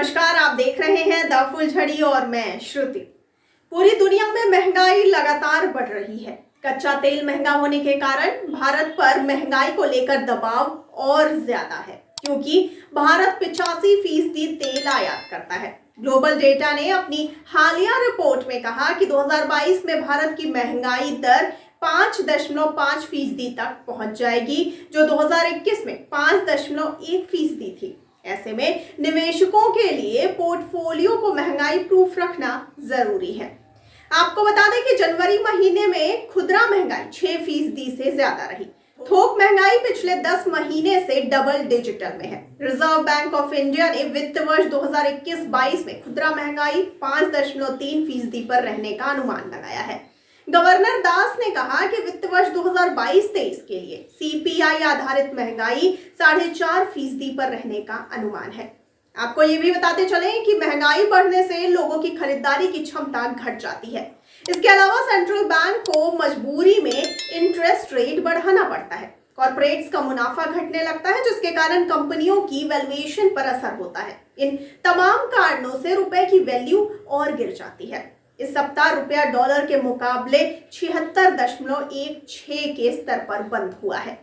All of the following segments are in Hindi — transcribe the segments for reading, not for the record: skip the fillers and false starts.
नमस्कार, आप देख रहे हैं द फुलझड़ी और मैं श्रुति। पूरी दुनिया में महंगाई लगातार बढ़ रही है। कच्चा तेल महंगा होने के कारण भारत पर महंगाई को लेकर दबाव और ज्यादा है, क्योंकि भारत 85% तेल आयात करता है। ग्लोबल डेटा ने अपनी हालिया रिपोर्ट में कहा कि 2022 में भारत की महंगाई दर 5.5% तक पहुंच जाएगी, जो 2021 में 5.1% थी। ऐसे में निवेशकों के लिए पोर्टफोलियो को महंगाई प्रूफ रखना जरूरी है। आपको बता दें कि जनवरी महीने में खुदरा महंगाई 6% से ज्यादा रही। थोक महंगाई पिछले 10 महीने से डबल डिजिटल में है। रिजर्व बैंक ऑफ इंडिया ने वित्त वर्ष 2021-22 में खुदरा महंगाई 5.3% पर रहने का अनुमान लगाया है। गवर्नर दास ने कहा कि वित्त वर्ष 2022-23 के लिए सीपीआई आधारित महंगाई 4.5% पर रहने का अनुमान है। आपको ये भी बताते चलें कि महंगाई बढ़ने से लोगों की खरीदारी की क्षमता घट जाती है। इसके अलावा सेंट्रल बैंक को मजबूरी में इंटरेस्ट रेट बढ़ाना पड़ता है। कॉर्पोरेट्स का मुनाफा घटने लगता है, जिसके कारण कंपनियों की वैल्यूएशन पर असर होता है। इन तमाम कारणों से रुपए की वैल्यू और गिर जाती है। इस सप्ताह रुपया डॉलर के मुकाबले 76.16 के स्तर पर बंद हुआ है।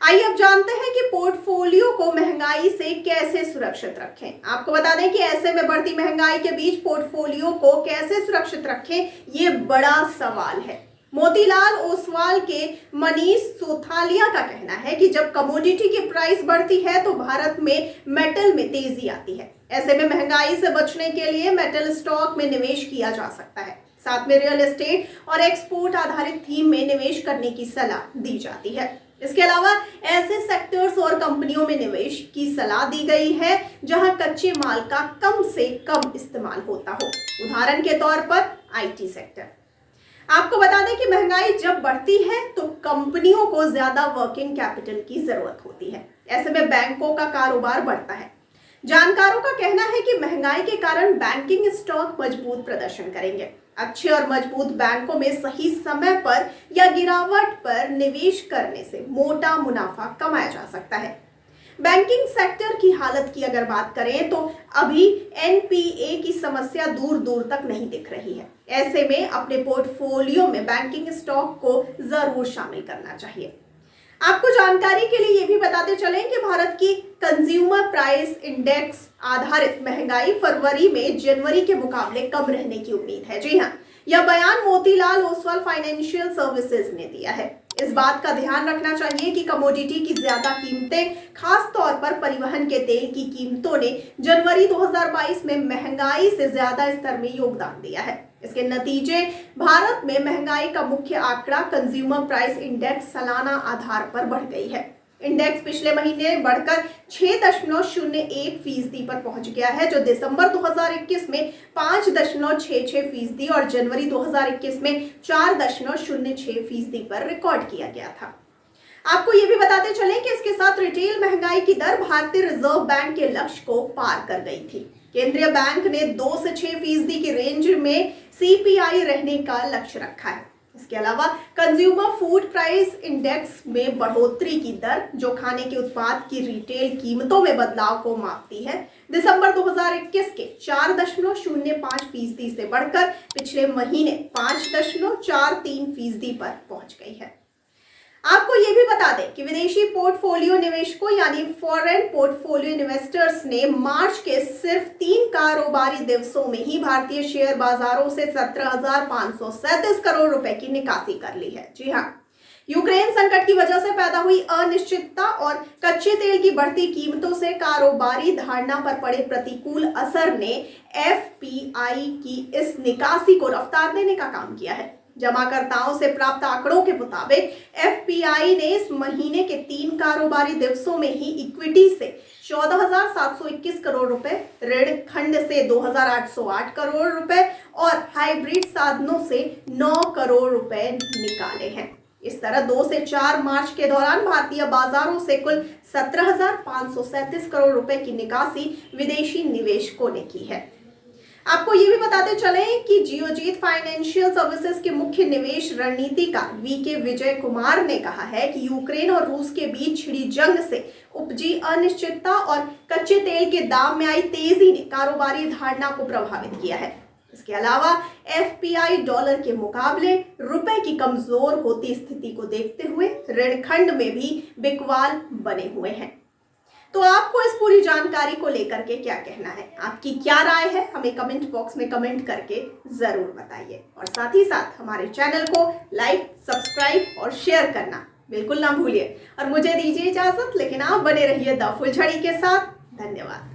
आइए अब जानते हैं कि पोर्टफोलियो को महंगाई से कैसे सुरक्षित रखें। आपको बता दें कि ऐसे में बढ़ती महंगाई के बीच पोर्टफोलियो को कैसे सुरक्षित रखें, ये बड़ा सवाल है। मोतीलाल ओसवाल के मनीष सोथालिया का कहना है कि जब कमोडिटी की प्राइस बढ़ती है तो भारत में मेटल में तेजी आती है। ऐसे में महंगाई से बचने के लिए मेटल स्टॉक में निवेश किया जा सकता है। साथ में रियल एस्टेट और एक्सपोर्ट आधारित थीम में निवेश करने की सलाह दी जाती है। इसके अलावा ऐसे सेक्टर्स और कंपनियों में निवेश की सलाह दी गई है जहां कच्चे माल का कम से कम इस्तेमाल होता हो। उदाहरण के तौर पर आईटी सेक्टर। आपको बता दें कि महंगाई जब बढ़ती है तो कंपनियों को ज्यादा वर्किंग कैपिटल की जरूरत होती है। ऐसे में बैंकों का कारोबार बढ़ता है। जानकारों का कहना है कि महंगाई के कारण बैंकिंग स्टॉक मजबूत प्रदर्शन करेंगे। अच्छे और मजबूत बैंकों में सही समय पर या गिरावट पर निवेश करने से मोटा मुनाफा कमाया जा सकता है। बैंकिंग सेक्टर की हालत की अगर बात करें तो अभी एनपीए की समस्या दूर दूर तक नहीं दिख रही है। ऐसे में अपने पोर्टफोलियो में बैंकिंग स्टॉक को जरूर शामिल करना चाहिए। आपको जानकारी के लिए ये भी बताते चलें कि भारत की कंज्यूमर प्राइस इंडेक्स आधारित महंगाई फरवरी में जनवरी के मुकाबले कम रहने की उम्मीद है। जी हाँ, यह बयान मोतीलाल ओसवाल फाइनेंशियल सर्विसेज ने दिया है। इस बात का ध्यान रखना चाहिए कि कमोडिटी की ज्यादा कीमतें, खास तौर पर परिवहन के तेल की कीमतों ने जनवरी 2022 में महंगाई से ज्यादा स्तर में योगदान दिया है। इसके नतीजे भारत में महंगाई का मुख्य आंकड़ा कंज्यूमर प्राइस इंडेक्स सालाना आधार पर बढ़ गई है। इंडेक्स पिछले महीने बढ़कर 6.01% पर पहुंच गया है, जो दिसंबर 2021 में 5.66% और जनवरी 2021 में 4.06% पर रिकॉर्ड किया गया था। आपको ये भी बताते चलें कि इसके साथ रिटेल महंगाई की दर भारतीय रिजर्व बैंक के लक्ष्य को पार कर गई थी। केंद्रीय बैंक ने 2 से 6% की रेंज में सीपीआई रहने का लक्ष्य रखा है। इसके अलावा कंज्यूमर फूड प्राइस इंडेक्स में बढ़ोतरी की दर, जो खाने के उत्पाद की रिटेल कीमतों में बदलाव को मापती है, दिसंबर 2021 के 4.05% से बढ़कर पिछले महीने 5.43% पर पहुंच गई है। आपको ये भी बता दें कि विदेशी पोर्टफोलियो निवेशकों यानी फॉरेन पोर्टफोलियो इन्वेस्टर्स ने मार्च के सिर्फ 3 कारोबारी दिवसों में ही भारतीय शेयर बाजारों से 17,537 करोड़ रुपए की निकासी कर ली है। जी हाँ, यूक्रेन संकट की वजह से पैदा हुई अनिश्चितता और कच्चे तेल की बढ़ती कीमतों से कारोबारी धारणा पर पड़े प्रतिकूल असर ने एफपीआई की इस निकासी को रफ्तार देने का काम किया है। जमाकर्ताओं से प्राप्त आंकड़ों के मुताबिक एफपीआई ने इस महीने के 3 कारोबारी दिवसों में ही इक्विटी से 14,721 करोड़ रुपए, ऋण खंड से 2,808 करोड़ रुपए और हाइब्रिड साधनों से 9 करोड़ रुपए निकाले हैं। इस तरह 2 से 4 मार्च के दौरान भारतीय बाजारों से कुल 17,537 करोड़ रुपए की निकासी विदेशी निवेशकों ने की है। आपको ये भी बताते चलें कि जियोजीत फाइनेंशियल सर्विसेज के मुख्य निवेश रणनीतिकार वीके विजय कुमार ने कहा है कि यूक्रेन और रूस के बीच छिड़ी जंग से उपजी अनिश्चितता और कच्चे तेल के दाम में आई तेजी ने कारोबारी धारणा को प्रभावित किया है। इसके अलावा एफपीआई डॉलर के मुकाबले रुपए की कमजोर होती स्थिति को देखते हुए ऋण खंड में भी बिकवाल बने हुए हैं। तो आपको इस पूरी जानकारी को लेकर के क्या कहना है, आपकी क्या राय है, हमें कमेंट बॉक्स में कमेंट करके जरूर बताइए। और साथ ही साथ हमारे चैनल को लाइक, सब्सक्राइब और शेयर करना बिल्कुल ना भूलिए। और मुझे दीजिए इजाजत, लेकिन आप बने रहिए द फुलझड़ी के साथ। धन्यवाद।